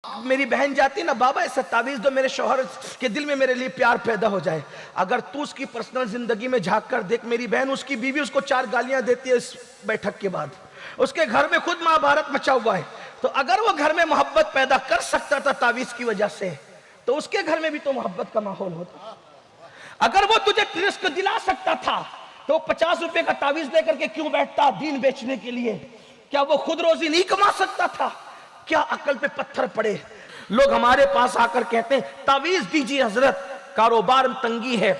मेरी बहन जाती ना, बाबा ऐसा तावीज दो मेरे शौहर के दिल में मेरे लिए प्यार पैदा हो जाए। अगर तू उसकी पर्सनल जिंदगी में झांक कर देख, मेरी बहन, उसकी बीवी उसको 4 गालियां देती है इस बैठक के बाद। उसके घर में खुद महाभारत मचा हुआ है। तो अगर वो घर में मोहब्बत पैदा कर सकता था तावीज की वजह से, तो उसके घर में भी तो मोहब्बत का माहौल होता। अगर वो तुझे रिस्क दिला सकता था तो 50 रुपए का तावीज लेकर के क्यों बैठता दीन बेचने के लिए? क्या वो खुद रोजी नहीं कमा सकता था? क्या अकल पे पत्थर पड़े? लोग हमारे पास आकर कहते हैं तावीज दीजिए हजरत, कारोबार में तंगी है,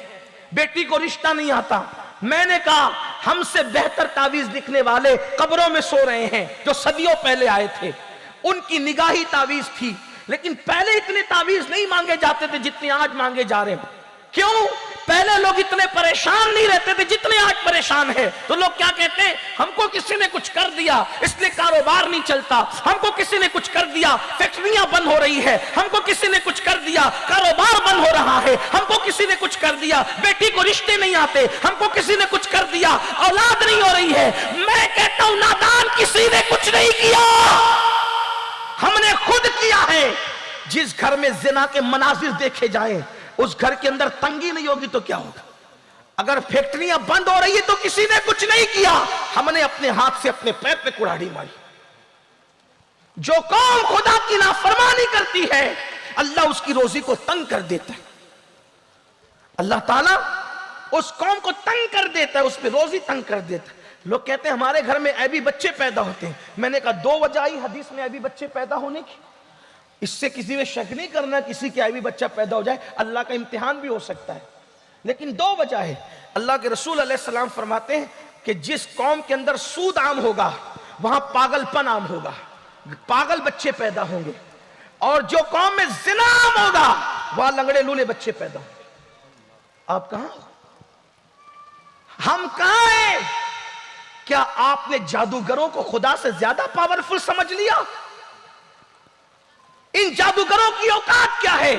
बेटी को रिश्ता नहीं आता। मैंने कहा हमसे बेहतर तावीज लिखने वाले कब्रों में सो रहे हैं जो सदियों पहले आए थे। उनकी निगाही तावीज थी, लेकिन पहले इतने तावीज नहीं मांगे जाते थे जितने आज मांगे जा रहे हैं। क्यों? पहले लोग इतने परेशान नहीं रहते थे जितने आज परेशान है। तो लोग क्या कहते हैं, हमको किसी ने कुछ कर दिया इसलिए कारोबार नहीं चलता, हमको किसी ने कुछ कर दिया फैक्ट्रियां बंद हो रही है, हमको किसी ने कुछ कर दिया कारोबार बंद हो रहा है, हमको किसी ने कुछ कर दिया बेटी को रिश्ते नहीं आते, हमको किसी ने कुछ कर दिया औलाद नहीं हो रही है। मैं कहता हूं नादान, किसी ने कुछ नहीं किया, हमने खुद किया है। जिस घर में जिना के मनाजिर देखे जाए उस घर के अंदर तंगी नहीं होगी तो क्या होगा? अगर फैक्ट्रियां बंद हो रही है तो किसी ने कुछ नहीं किया, हमने अपने हाथ से अपने पैर पे कुल्हाड़ी मारी। जो कौम खुदा की नाफरमानी करती है अल्लाह उसकी रोजी को तंग कर देता है। अल्लाह ताला उस कौम को तंग कर देता है, उस पर रोजी तंग कर देता है। लोग कहते हैं हमारे घर में ऐबी बच्चे पैदा होते हैं। मैंने कहा 2 वजह आई हदीस में ऐबी बच्चे पैदा होने की। इससे किसी में शक नहीं करना किसी के ऐबी बच्चा पैदा हो जाए, अल्लाह का इम्तिहान भी हो सकता है, लेकिन 2 वजह है। अल्लाह के रसूल अलैहिस्सलाम फरमाते हैं कि जिस कौम के अंदर सूद आम होगा वहां पागलपन आम होगा, पागल बच्चे पैदा होंगे। और जो कौम में जिना आम होगा वहां लंगड़े लूले बच्चे पैदा होंगे। आप कहां, हम कहां हैं? क्या आपने जादूगरों को खुदा से ज्यादा पावरफुल समझ लिया? इन जादूगरों की औकात क्या है?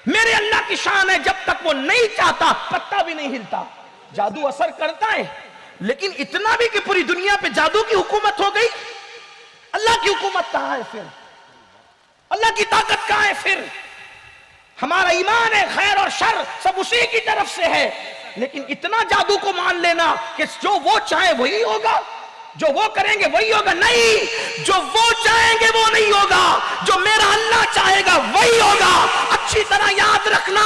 मेरे अल्लाह की शान है, जब तक वो नहीं चाहता पत्ता भी नहीं हिलता। जादू असर करता है, लेकिन इतना भी कि पूरी दुनिया पे जादू की हुकूमत हो गई। अल्लाह की हुकूमत कहां है फिर? अल्लाह की ताकत कहां है फिर? हमारा ईमान है, खैर और शर सब उसी की तरफ से है, लेकिन इतना जादू को मान लेना कि जो वो चाहे वही होगा, जो वो करेंगे वही होगा। नहीं, जो वो चाहेंगे वो नहीं होगा, जो मेरा अल्लाह चाहेगा वही होगा। अच्छी तरह याद रखना,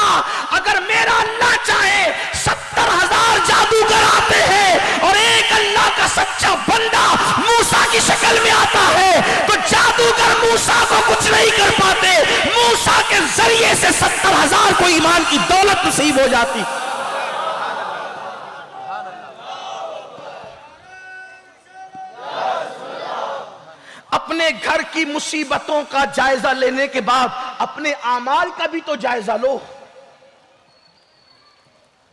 अगर मेरा अल्लाह चाहे 70,000 जादूगर आते हैं और एक अल्लाह का सच्चा बंदा मूसा की शक्ल में आता है तो जादूगर मूसा को कुछ नहीं कर पाते। मूसा के जरिए से 70,000 को ईमान की दौलत नसीब हो जाती। अपने घर की मुसीबतों का जायजा लेने के बाद अपने आमाल का भी तो जायजा लो,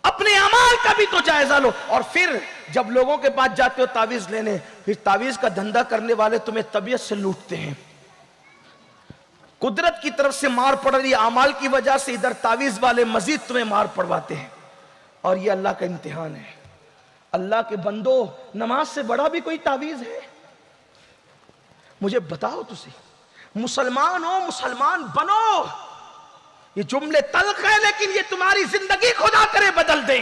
अपने अमाल का भी तो जायजा लो। और फिर जब लोगों के पास जाते हो तावीज लेने, फिर तावीज का धंधा करने वाले तुम्हें तबीयत से लूटते हैं। कुदरत की तरफ से मार पड़ रही है अमाल की वजह से, इधर तावीज वाले मजीद तुम्हें मार पड़वाते हैं। और ये अल्लाह का इम्तिहान है। अल्लाह के बंदो, नमाज से बड़ा भी कोई तावीज है? मुझे बताओ, तुसी मुसलमान हो, मुसलमान बनो। ये जुमले तल्ख है, लेकिन ये तुम्हारी जिंदगी खुदा करे बदल दे।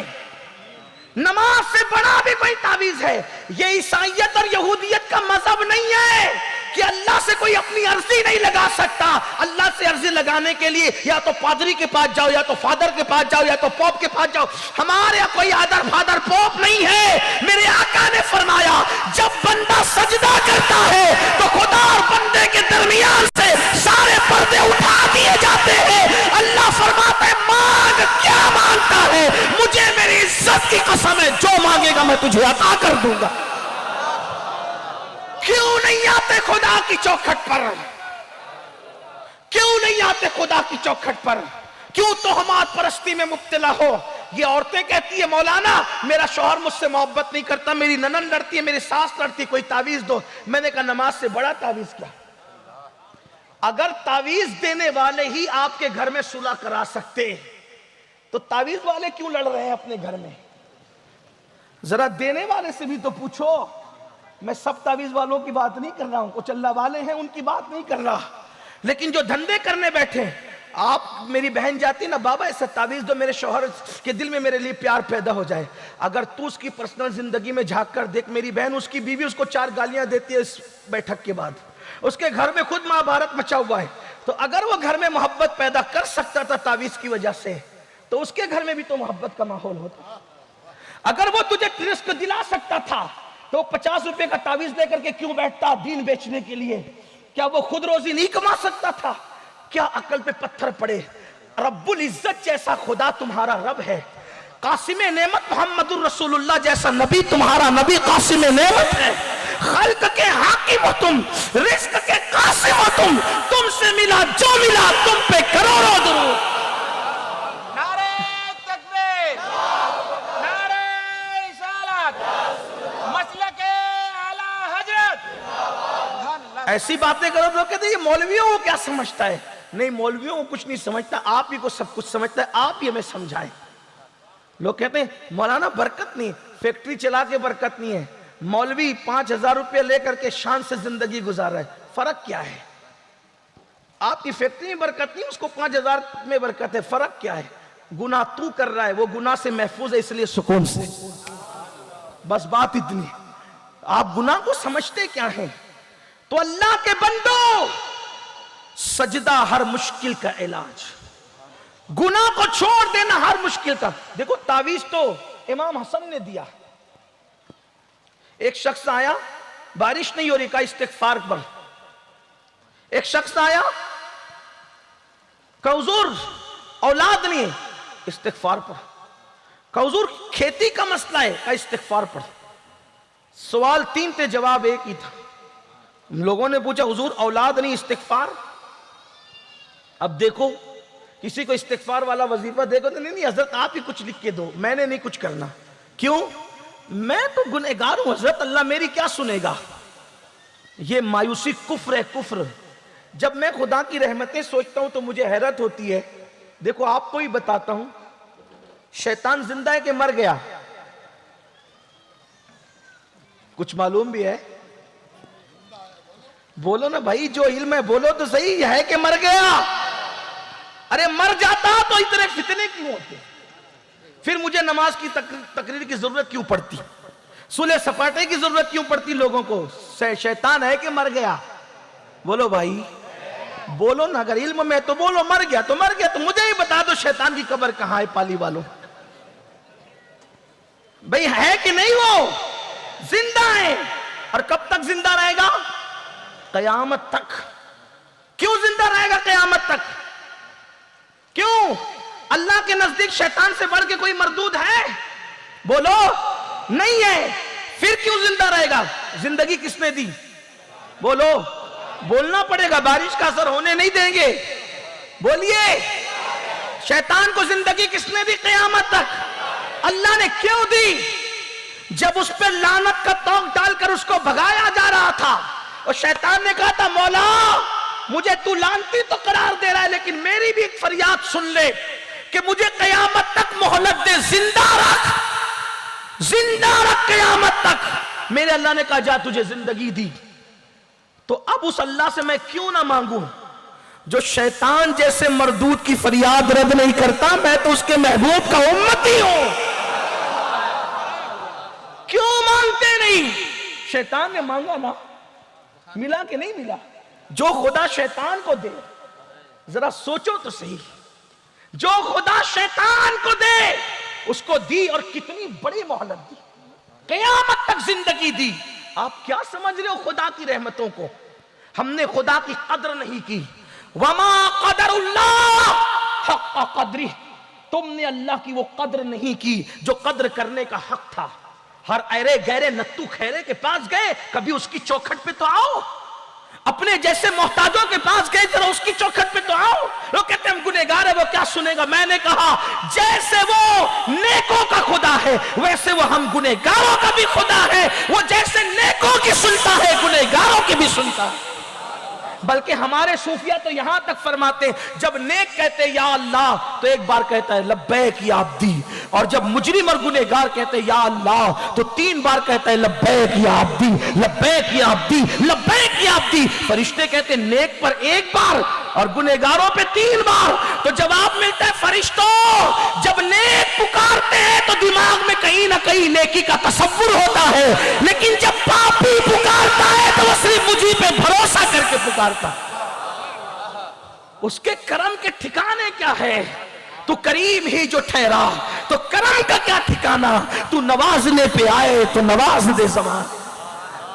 नमाज से बड़ा भी कोई तावीज है? ये ईसाइयत और यहूदियत का मजहब नहीं है कि अल्लाह से कोई अपनी अर्जी नहीं लगा सकता। अल्लाह से अर्जी लगाने के लिए या तो पादरी के पास जाओ, या तो फादर के पास जाओ, या तो पॉप के पास जाओ। हमारे यहाँ कोई आदर फादर पॉप नहीं है। मेरे आका ने फरमाया जब बंदा सजदा करता है तो खुदा और बंदे के दरमियान से सारे पर्दे उठा दिए जाते हैं। अल्लाह फरमाता है मांग, क्या मांगता है? मुझे मेरी इज्जत की कसम है, जो मांगेगा मैं तुझे अता कर दूंगा। क्यों नहीं आते खुदा की चौखट पर? क्यों नहीं आते खुदा की चौखट पर? क्यों तोहमात परस्ती में मुब्तला हो? ये औरतें कहती है मौलाना मेरा शौहर मुझसे मोहब्बत नहीं करता, मेरी ननन लड़ती है, मेरी सास लड़ती है, कोई तावीज दो। मैंने कहा नमाज से बड़ा तावीज क्या? अगर तावीज देने वाले ही आपके घर में सुलह करा सकते तो तावीज वाले क्यों लड़ रहे हैं अपने घर में? जरा देने वाले से भी तो पूछो। मैं सब तावीज वालों की बात नहीं कर रहा हूं, कुछ अल्लाह वाले हैं उनकी बात नहीं कर रहा। लेकिन जो धंधे करने बैठे, आप मेरी बहन जाती ना, बाबा ऐसा तावीज दो मेरे शौहर के दिल में मेरे लिए प्यार पैदा हो जाए। अगर तू उसकी पर्सनल जिंदगी में झांक कर देख, मेरी बहन, उसकी बीवी उसको 4 गालियां देती है इस बैठक के बाद। उसके घर में खुद महाभारत मचा हुआ है। तो अगर वो घर में मोहब्बत पैदा कर सकता था तावीज की वजह से, तो उसके घर में भी तो मोहब्बत का माहौल होता। अगर वो तुझे रिस्क दिला सकता था, तो 50 रुपए का तावीज लेकर के क्यों बैठता दीन बेचने के लिए? क्या वो खुद रोजी नहीं कमा सकता था? क्या अकल पे पत्थर पड़े? रब्बुल इज्जत जैसा खुदा तुम्हारा रब है, कासिम नेमत मोहम्मदुर रसूलुल्लाह जैसा नबी तुम्हारा नबी कासिम नेमत है। खल्क के हाकिम हो तुम, रिस्क के कासिम हो तुमसे मिला जो मिला तुम पे करोड़ों दुरूद। नारे तकबीर, नारे रिसालत, मसलके आला हजरत। ऐसी बातें करो तो कहते ये मौलवियों को क्या समझता है? नहीं, मौलवियों को कुछ नहीं समझता, आप ही को सब कुछ समझता है। आप ही हमें समझाएं। लोग कहते हैं मौलाना बरकत नहीं, फैक्ट्री चला के बरकत नहीं है। मौलवी 5000 रुपये लेकर के शान से जिंदगी गुजार रहा है, फर्क क्या है? आपकी फैक्ट्री में बरकत नहीं, उसको 5000 में बरकत है, फर्क क्या है? गुनाह तू कर रहा है, वो गुनाह से महफूज है, इसलिए सुकून से। बस बात इतनी। आप गुनाह को समझते क्या है? तो अल्लाह के बंदो, सजदा हर मुश्किल का इलाज, गुनाह को छोड़ देना हर मुश्किल का। देखो तावीज तो इमाम हसन ने दिया। एक शख्स आया, बारिश नहीं हो रही, का इस्तिगफार पर। एक शख्स आया, कौजूर औलाद नहीं, इस्तिगफार पर। कौजूर खेती का मसला है, का इस्तिगफार पर। सवाल 3 थे, जवाब एक ही था। लोगों ने पूछा हुजूर औलाद नहीं, इस्तिगफार। अब देखो, किसी को इस्तिगफार वाला वजीफा देखो तो नहीं हजरत आप ही कुछ लिख के दो, मैंने नहीं कुछ करना। क्यों? मैं तो गुनहगार हूं हजरत, अल्लाह मेरी क्या सुनेगा? ये मायूसी कुफ्र है, कुफ्र। जब मैं खुदा की रहमतें सोचता हूं तो मुझे हैरत होती है। देखो आपको ही बताता हूं, शैतान जिंदा है कि मर गया? कुछ मालूम भी है? बोलो ना भाई, जो इल्म है बोलो तो सही, है कि मर गया? अरे मर जाता तो इतने फितने क्यों होते? फिर मुझे नमाज की तकरीर की जरूरत क्यों पड़ती? सुलह सपाटे की जरूरत क्यों पड़ती लोगों को? शैतान है कि मर गया? बोलो भाई, बोलो ना। अगर इल्म में तो बोलो, मर गया तो मर गया। तो मुझे ही बता दो शैतान की कब्र कहां है पाली वालों? भाई है कि नहीं? वो जिंदा है। और कब तक जिंदा रहेगा? कयामत तक। क्यों जिंदा रहेगा कयामत तक? क्यों? अल्लाह के नजदीक शैतान से बढ़ के कोई मरदूद है? बोलो, नहीं है। फिर क्यों जिंदा रहेगा? जिंदगी किसने दी? बोलो, बोलना पड़ेगा, बारिश का असर होने नहीं देंगे। बोलिए, शैतान को जिंदगी किसने दी कयामत तक? अल्लाह ने। क्यों दी? जब उस पर लानत का तोक डालकर उसको भगाया जा रहा था और शैतान ने कहा था मौला मुझे तू लानती तो करार दे रहा है, लेकिन मेरी भी एक फरियाद सुन ले कि मुझे कयामत तक मोहलत दे, जिंदा रख कयामत तक। मेरे अल्लाह ने कहा जा तुझे जिंदगी दी। तो अब उस अल्लाह से मैं क्यों ना मांगू जो शैतान जैसे मरदूद की फरियाद रद्द नहीं करता? मैं तो उसके महबूब का उम्मती हूं। क्यों मांगते नहीं? शैतान ने मांगा ना, मिला कि नहीं मिला? जो खुदा शैतान को दे, जरा सोचो तो सही, जो खुदा शैतान को दे उसको दी, और कितनी बड़ी मोहलत दी, कयामत तक जिंदगी दी। आप क्या समझ रहे हो खुदा की रहमतों को? हमने खुदा की कद्र नहीं की। वमा क़दरुल्लाह हक़्क़ क़द्रिह, तुमने अल्लाह की वो कद्र नहीं की जो कद्र करने का हक था। हर अरे गहरे नत्तू खैरे के पास गए, कभी उसकी चौखट पे तो आओ। अपने जैसे मोहताजों के पास गए, जरा उसकी चौखट पे तो आओ। लोग कहते हैं हम गुनहगार है, वो क्या सुनेगा? मैंने कहा जैसे वो नेकों का खुदा है वैसे वो हम गुनहगारों का भी खुदा है। वो जैसे नेकों की सुनता है गुनहगारों की भी सुनता है। बल्कि हमारे सूफिया तो यहां तक फरमाते हैं जब नेक कहते या अल्लाह तो एक बार कहता है लब्बैक या अब्दी, और जब मुजरिम और गुनहगार कहते हैं या अल्लाह, तो 3 बार कहता है लब्बैक या अब्दी, लब्बैक या अब्दी, लब्बैक या अब्दी। फरिश्ते कहते हैं नेक पर 1 बार और गुनहगारों पे 3 बार। तो जवाब मिलता है फरिश्तों, जब नेक पुकारते हैं तो दिमाग में कहीं ना कहीं नेकी का तसव्वुर होता है, लेकिन जब पापी पुकारता है तो वो सिर्फ मुझी पे भरोसा करके पुकारता है। उसके करम के ठिकाने क्या है? तू करीम ही जो ठहरा, तो करम का क्या ठिकाना? तू नवाजने पे आए तो नवाज दे ज़मान।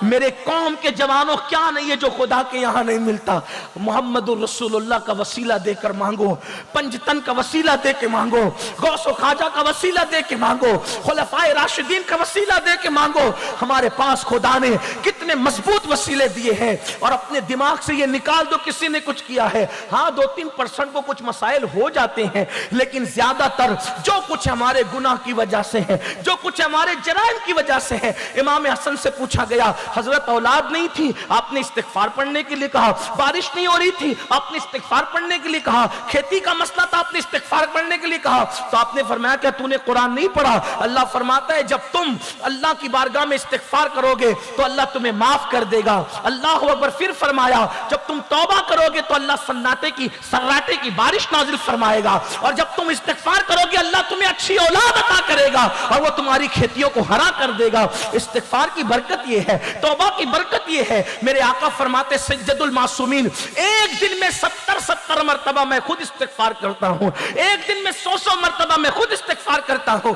मेरे कौम के जवानों, क्या नहीं है जो खुदा के यहां नहीं मिलता। मोहम्मदुर रसूलुल्लाह का वसीला देकर मांगो, पंजतन का वसीला दे के मांगो, गौसो खाजा का वसीला दे के मांगो, खुलफाए राशिदीन का वसीला दे के मांगो। हमारे पास खुदा ने कितने मजबूत वसीले दिए हैं, और अपने दिमाग से ये निकाल दो किसी ने कुछ किया है। हाँ 2-3% को कुछ मसाइल हो जाते हैं, लेकिन ज्यादातर जो कुछ हमारे गुनाह की वजह से है, जो कुछ हमारे जराइम की वजह से है। इमाम हसन से पूछा गया, हजरत औलाद नहीं थी, आपने इस्तिगफार पढ़ने के लिए कहा। बारिश नहीं हो रही थी, आपने इस्तिगफार पढ़ने के लिए कहा। खेती का मसला था, आपने इस्तिगफार पढ़ने के लिए कहा। तो आपने फरमाया क्या तूने कुरान नहीं पढ़ा? अल्लाह फरमाता है जब तुम अल्लाह की बारगाह में इस्तिगफार करोगे तो अल्लाह तुम्हें माफ कर देगा। अल्लाह अकबर। फिर फरमाया जब तुम तौबा करोगे तो अल्लाह सर्राटे की बारिश नाजिल फरमाएगा, और जब तुम इस्तिगफार करोगे अल्लाह तुम्हें अच्छी औलाद अता करेगा और वो तुम्हारी खेतियों को हरा कर देगा। इस्तिगफार की बरकत ये है, तौबा की बरकत ये है। मेरे आका फरमाते सज्जदुल मासूमीन, एक दिन में 70 मरतबा मैं खुद इस्तिगफार करता हूं, एक दिन में 100 मरतबा मैं खुद इस्तिगफार करता हूं।